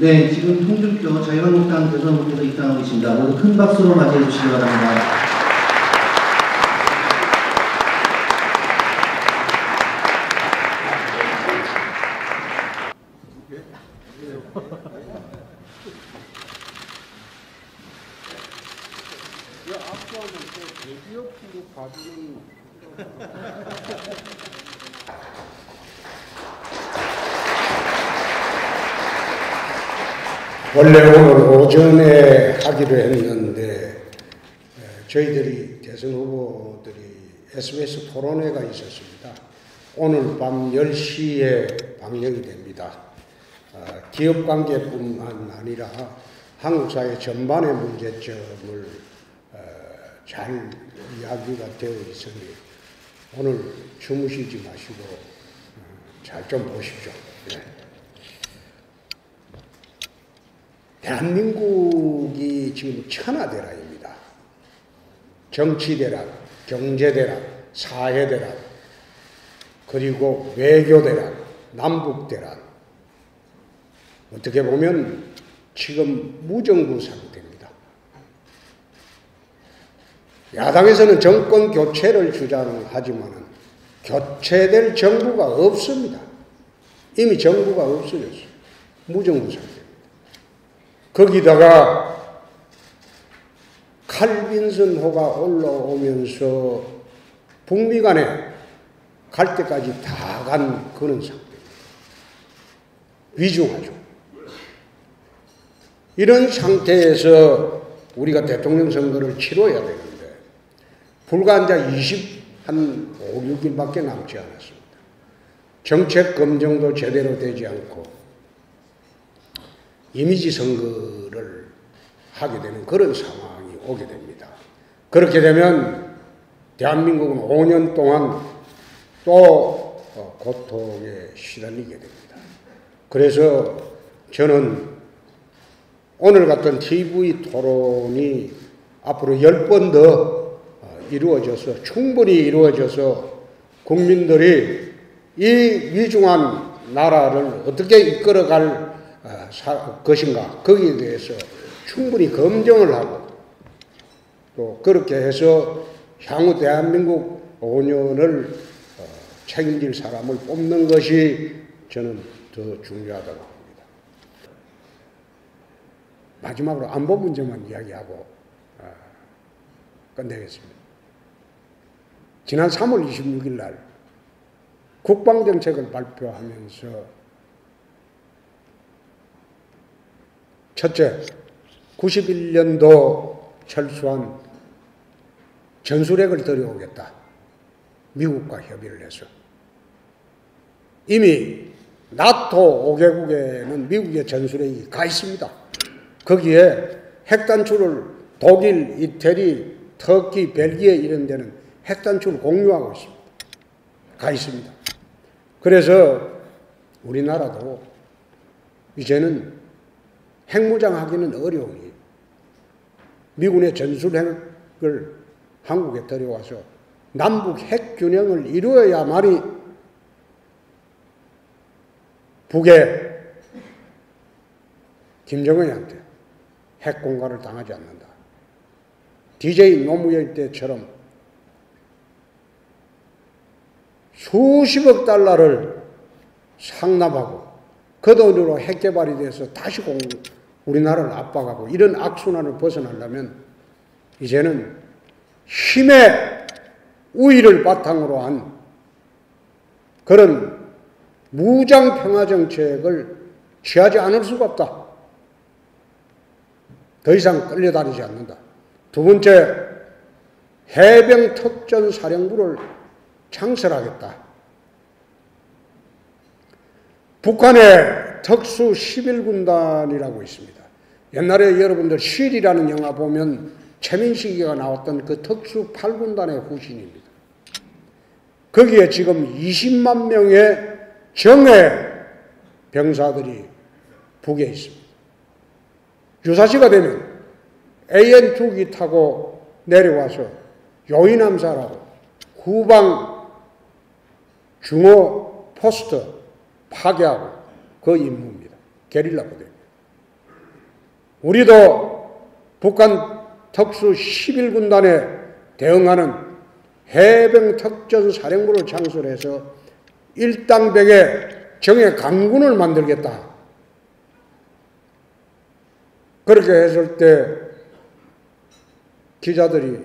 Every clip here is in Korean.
네, 지금 홍준표 자유한국당 대선 후보께서 입당하고 있습니다. 모두 큰 박수로 맞이해 주시기 바랍니다. 원래 오늘 오전에 하기로 했는데 저희들이 대선 후보들이 SBS 토론회가 있었습니다. 오늘 밤 10시에 방영이 됩니다. 기업관계뿐만 아니라 한국사회 전반의 문제점을 잘 이야기가 되어 있으니 오늘 주무시지 마시고 잘 좀 보십시오. 네. 대한민국이 지금 천하대란입니다. 정치대란, 경제대란, 사회대란, 그리고 외교대란, 남북대란. 어떻게 보면 지금 무정부 상태입니다. 야당에서는 정권 교체를 주장하지만 교체될 정부가 없습니다. 이미 정부가 없어졌어요. 무정부 상태. 거기다가 칼빈슨호가 올라오면서 북미 간에 갈 때까지 다 간 그런 상태입니다. 위중하죠. 이런 상태에서 우리가 대통령 선거를 치러야 되는데 불과 이제 한 5, 6일밖에 남지 않았습니다. 정책 검증도 제대로 되지 않고 이미지 선거를 하게 되는 그런 상황이 오게 됩니다. 그렇게 되면 대한민국은 5년 동안 또 고통에 시달리게 됩니다. 그래서 저는 오늘 같은 TV 토론이 앞으로 10번 더 이루어져서 충분히 이루어져서 국민들이 이 위중한 나라를 어떻게 이끌어갈 것인가 거기에 대해서 충분히 검증을 하고 또 그렇게 해서 향후 대한민국 5년을 책임질 사람을 뽑는 것이 저는 더 중요하다고 봅니다. 마지막으로 안보 문제만 이야기하고 끝내겠습니다. 지난 3월 26일 날 국방정책을 발표하면서 첫째, 91년도 철수한 전술핵을 들여오겠다. 미국과 협의를 해서. 이미 나토 5개국에는 미국의 전술핵이 가 있습니다. 거기에 핵단추를 독일, 이태리, 터키, 벨기에 이런 데는 핵단추를 공유하고 있습니다. 가 있습니다. 그래서 우리나라도 이제는 핵무장하기는 어려우니 미군의 전술핵을 한국에 들여와서 남북 핵균형을 이루어야만이 북에 김정은한테 핵공갈을 당하지 않는다. DJ 노무현 때처럼 수십억 달러를 상납하고 그 돈으로 핵개발이 돼서 다시 우리나라를 압박하고 이런 악순환을 벗어나려면 이제는 힘의 우위를 바탕으로 한 그런 무장 평화 정책을 취하지 않을 수가 없다. 더 이상 끌려다니지 않는다. 두 번째, 해병 특전사령부를 창설하겠다. 북한의 특수 11군단이라고 있습니다. 옛날에 여러분들 쉴이라는 영화 보면 최민식이가 나왔던 그 특수 8군단의 후신입니다. 거기에 지금 20만 명의 정예 병사들이 북에 있습니다. 유사시가 되면 AN2기 타고 내려와서 요인암사라고 후방 중어 포스트 파괴하고 그 임무입니다. 게릴라 부대입니다. 우리도 북한 특수 11군단에 대응하는 해병 특전 사령부를 창설해서 일당백의 정예 강군을 만들겠다. 그렇게 했을 때 기자들이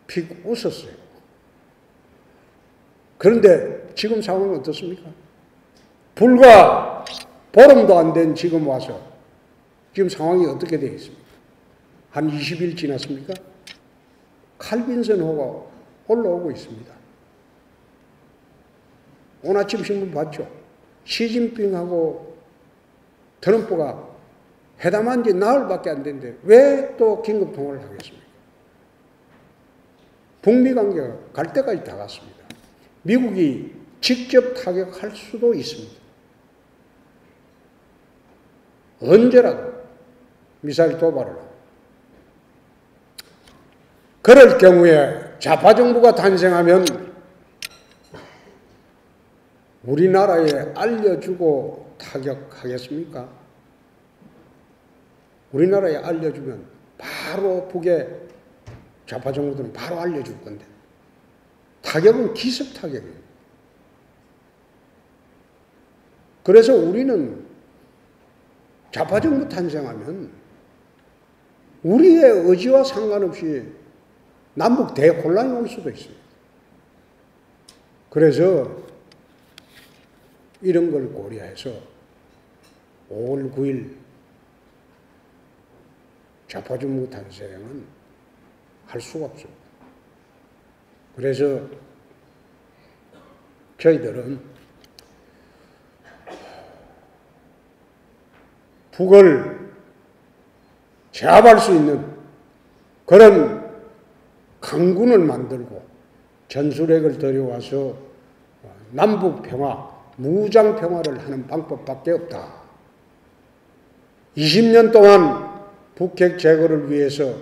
픽 웃었어요. 그런데 지금 상황은 어떻습니까? 불과 보름도 안 된 지금 와서 지금 상황이 어떻게 되어 있습니까? 한 20일 지났습니까? 칼빈슨호가 올라오고 있습니다. 오늘 아침 신문 봤죠? 시진핑하고 트럼프가 회담한 지 나흘밖에 안 됐는데 왜 또 긴급 통화를 하겠습니까? 북미 관계가 갈 때까지 다 갔습니다. 미국이 직접 타격할 수도 있습니다. 언제라도 미사일 도발을 하고. 그럴 경우에 좌파 정부가 탄생하면 우리나라에 알려주고 타격하겠습니까? 우리나라에 알려주면 바로 북의 좌파 정부들은 바로 알려줄 건데 타격은 기습 타격이에요. 그래서 우리는 좌파 정부 탄생하면 우리의 의지와 상관없이 남북 대혼란이 올 수도 있습니다. 그래서 이런 걸 고려해서 5월 9일 좌파 정부 탄생은 할 수가 없습니다. 그래서 저희들은 북을 제압할 수 있는 그런 강군을 만들고 전술핵을 들여와서 남북 평화, 무장 평화를 하는 방법밖에 없다. 20년 동안 북핵 제거를 위해서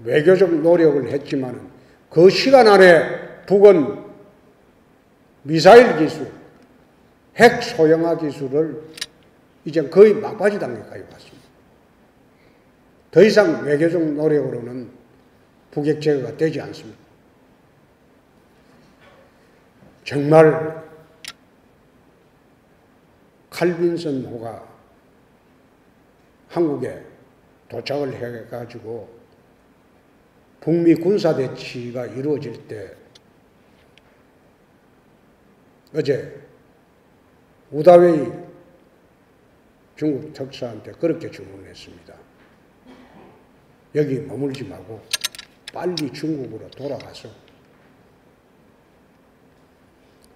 외교적 노력을 했지만 그 시간 안에 북은 미사일 기술, 핵 소형화 기술을 이제 거의 막바지 단계까지 왔습니다. 더 이상 외교적 노력으로는 북핵 제거가 되지 않습니다. 정말 칼빈슨호가 한국에 도착을 해가지고 북미 군사대치가 이루어질 때 어제 우다웨이 중국 특사한테 그렇게 주문했습니다. 여기 머물지 말고 빨리 중국으로 돌아가서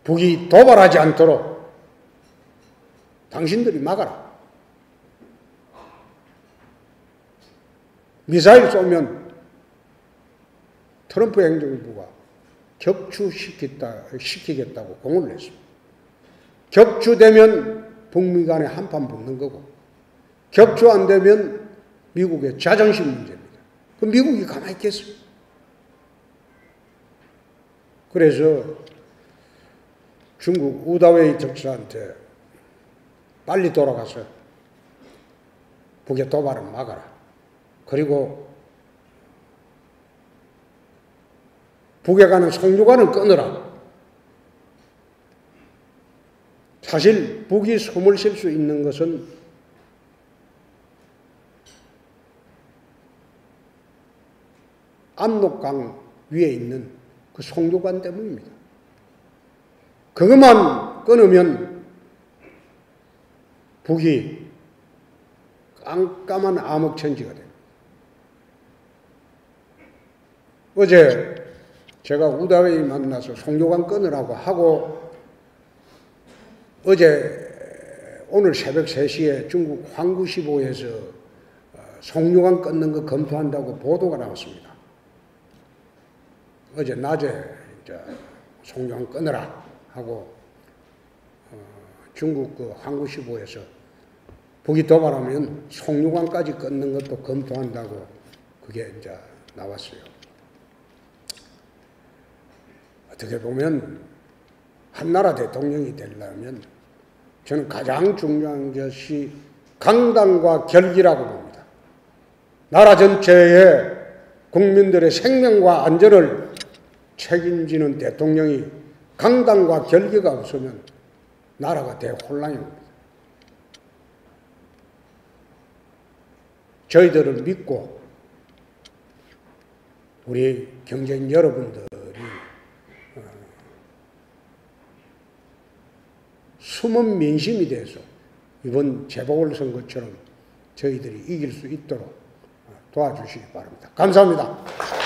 북이 도발하지 않도록 당신들이 막아라. 미사일 쏘면 트럼프 행정부가 격추시키겠다고 공언을 했습니다. 격추되면 북미 간에 한판 붙는 거고 격추 안 되면 미국의 자존심 문제입니다. 그럼 미국이 가만히 있겠어요? 그래서 중국 우다웨이 특사한테 빨리 돌아가서 북의 도발을 막아라. 그리고 북에 가는 송유관을 끊어라. 사실 북이 숨을 쉴 수 있는 것은 압록강 위에 있는 그 송유관 때문입니다. 그것만 끊으면 북이 깜깜한 암흑천지가 됩니다. 어제 제가 우다웨이 만나서 송유관 끊으라고 하고 오늘 새벽 3시에 중국 황구시보에서 송유관 끊는 거 검토한다고 보도가 나왔습니다. 어제 낮에 송유관 끊으라 하고 중국 그 황구시보에서 북이 도발하면 송유관까지 끊는 것도 검토한다고 그게 이제 나왔어요. 어떻게 보면 한나라 대통령이 되려면 저는 가장 중요한 것이 강단과 결기라고 봅니다. 나라 전체의 국민들의 생명과 안전을 책임지는 대통령이 강단과 결기가 없으면 나라가 대혼란이 옵니다. 저희들을 믿고 우리 경제인 여러분들이 숨은 민심이 돼서 이번 재보궐선거처럼 저희들이 이길 수 있도록 도와주시기 바랍니다. 감사합니다.